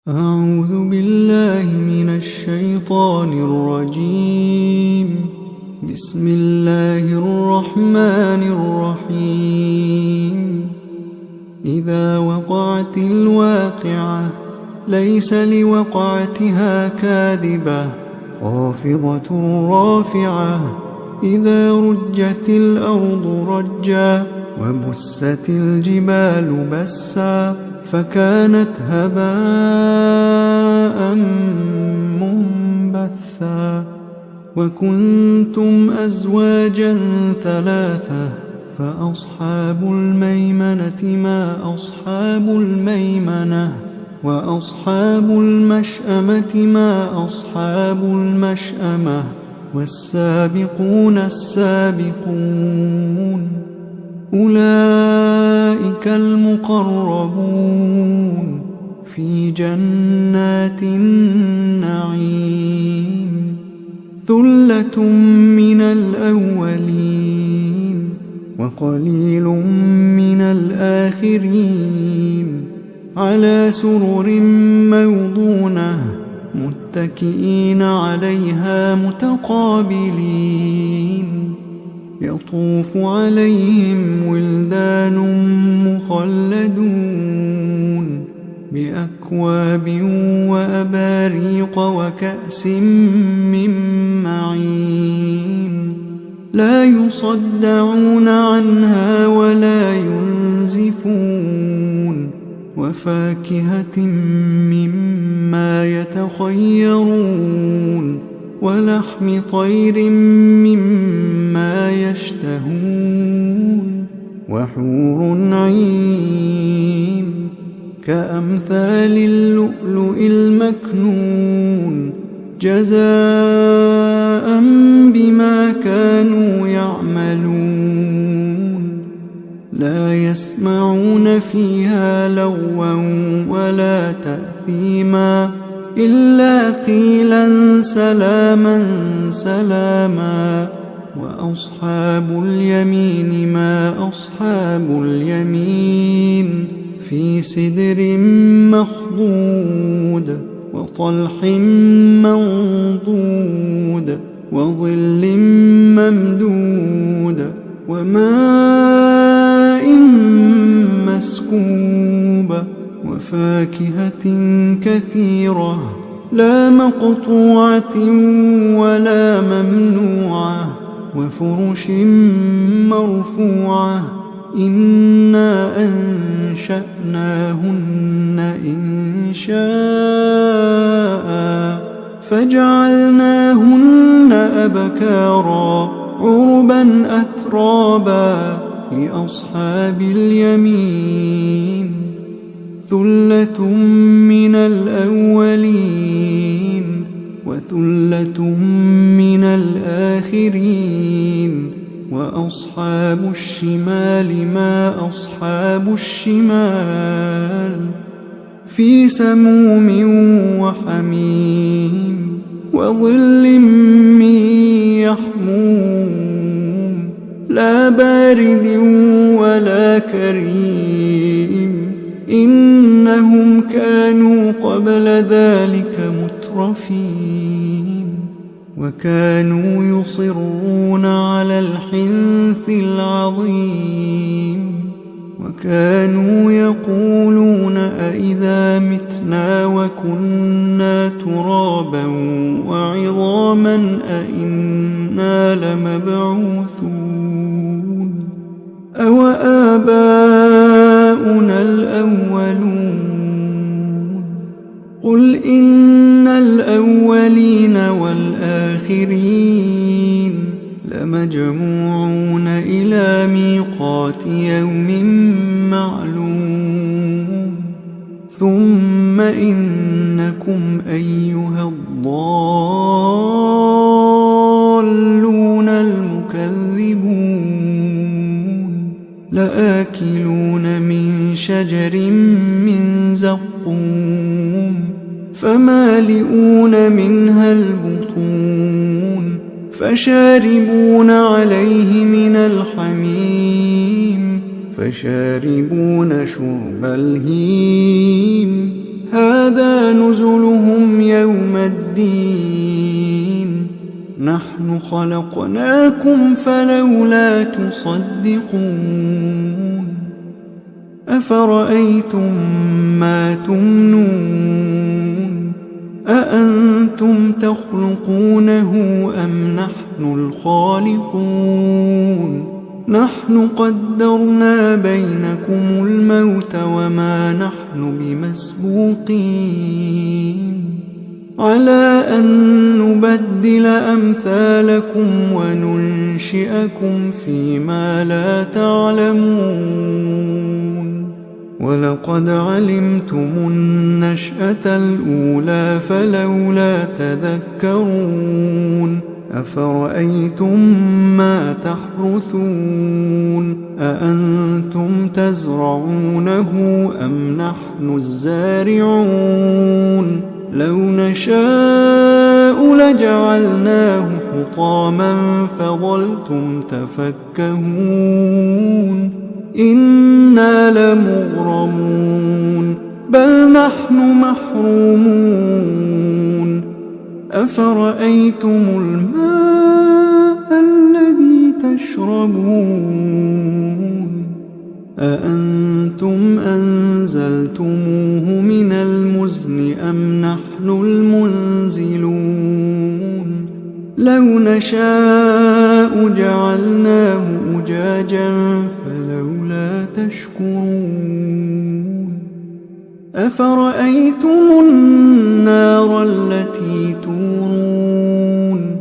أعوذ بالله من الشيطان الرجيم. بسم الله الرحمن الرحيم. إذا وقعت الواقعة ليس لوقعتها كاذبة خافضة رافعة. إذا رجت الأرض رجا وبست الجبال بسا فكانت هباء منبثا. وكنتم أزواجا ثلاثة فأصحاب الميمنة ما أصحاب الميمنة وأصحاب المشأمة ما أصحاب المشأمة والسابقون السابقون أولئك المقربون في جنات النعيم. ثلة من الأولين وقليل من الآخرين. على سرر موضونة متكئين عليها متقابلين. يطوف عليهم ولدان مخلدون بأكواب وأباريق وكأس من معين. لا يصدعون عنها ولا ينزفون. وفاكهة مما يتخيرون ولحم طير مما يشتهون. وحور عين كأمثال اللؤلؤ المكنون جزاء بما كانوا يعملون. لا يسمعون فيها لغوا ولا تأثيما إلا قيلا سلاما سلاما. وأصحاب اليمين ما أصحاب اليمين في سدر مخضود وطلح منضود وظل ممدود وماء مسكوب وفاكهة كثيرة لا مقطوعة ولا ممنوعة وفرش مرفوعة. إنا أنشأناهن إنشاء فجعلناهن أبكارا عربا أترابا لأصحاب اليمين. ثلة من الأولين وثلة من الآخرين. وأصحاب الشمال ما أصحاب الشمال في سموم وحميم وظل من يحموم لا بارد ولا كريم. إنهم كانوا قبل ذلك مترفين وكانوا يصرون على الحنث العظيم. وكانوا يقولون أئذا متنا وكنا ترابا وعظاما أئنا لمبعوثون أو آباؤنا الأولون. قل إن الأولين والآخرين لمجموعون إلى ميقات يوم معلوم. ثم إنكم أيها الضالون المكذبون لآكلون من شجر من زقوم فمالئون منها البطون فشاربون عليه من الحميم فشاربون شرب الهيم هذا نزلهم يوم الدين نحن خلقناكم فلولا تصدقون أفرأيتم ما تمنون أأنتم تخلقونه أم نحن الخالقون نحن قدرنا بينكم الموت وما نحن بمسبوقين على أن نبدل أمثالكم وننشئكم فيما لا تعلمون ولقد علمتم النشأة الأولى فلولا تذكرون أفرأيتم ما تحرثون أأنتم تزرعونه أم نحن الزارعون لو نشاء لجعلناه حطاما فظلتم تفكهون إنا لمغرمون بل نحن محرومون أفرأيتم الماء الذي تشربون أأنتم أنزلتموه من المزن أم نحن المنزلون لو نشاء جعلناه أجاجا فلولا تشكرون أفرأيتم النار التي تورون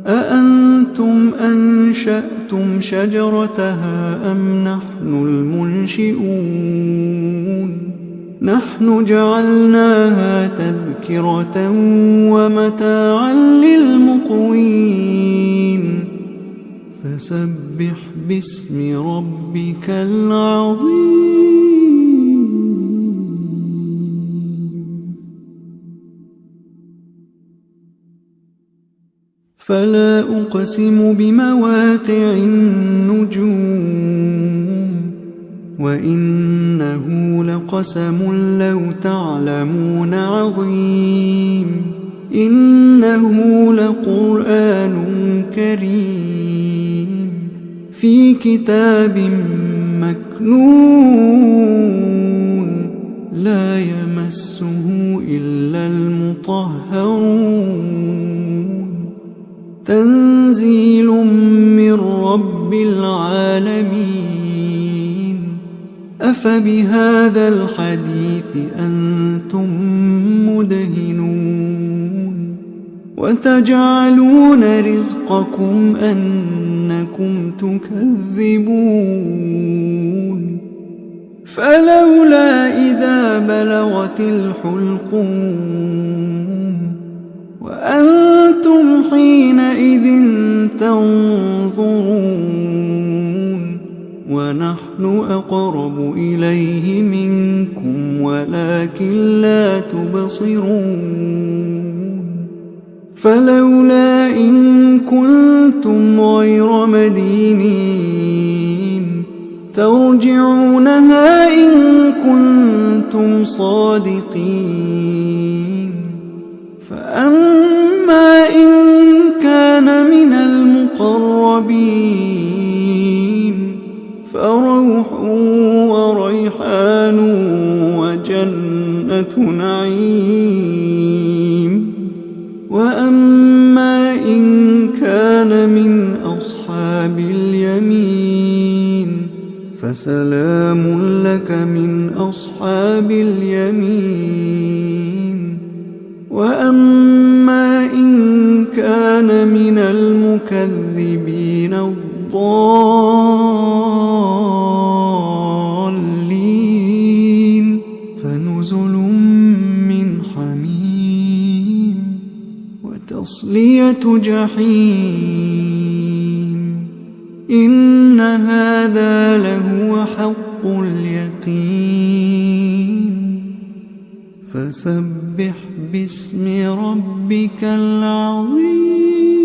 أأنتم أنشأتم شجرتها أم نحن المنشئون نحن جعلناها تذكرة ومتاعا للمقوين فسبح باسم ربك العظيم فلا أقسم بمواقع النجوم وإنه لقسم لو تعلمون عظيم إنه لقرآن كريم في كتاب مكنون لا يمسه إلا المطهرون تنزيل من رب العالمين أفبهذا الحديث أنتم مدهنون وتجعلون رزقكم أنكم تكذبون فلولا إذا بلغت الحلقوم وأنتم حينئذ تنظرون ونحن أقرب إليه منكم ولكن لا تبصرون فلولا إن كنتم غير مدينين ترجعونها إن كنتم صادقين فأما إن كان من المقربين فروح وريحان وجنة نعيم وأما إن كان من أصحاب اليمين فسلام لك من أصحاب اليمين وأما إن كان من المكذبين الضالين فنزل من حميم وتصلية جحيم إن هذا لهو حق اليقين فسبح باسم ربك العظيم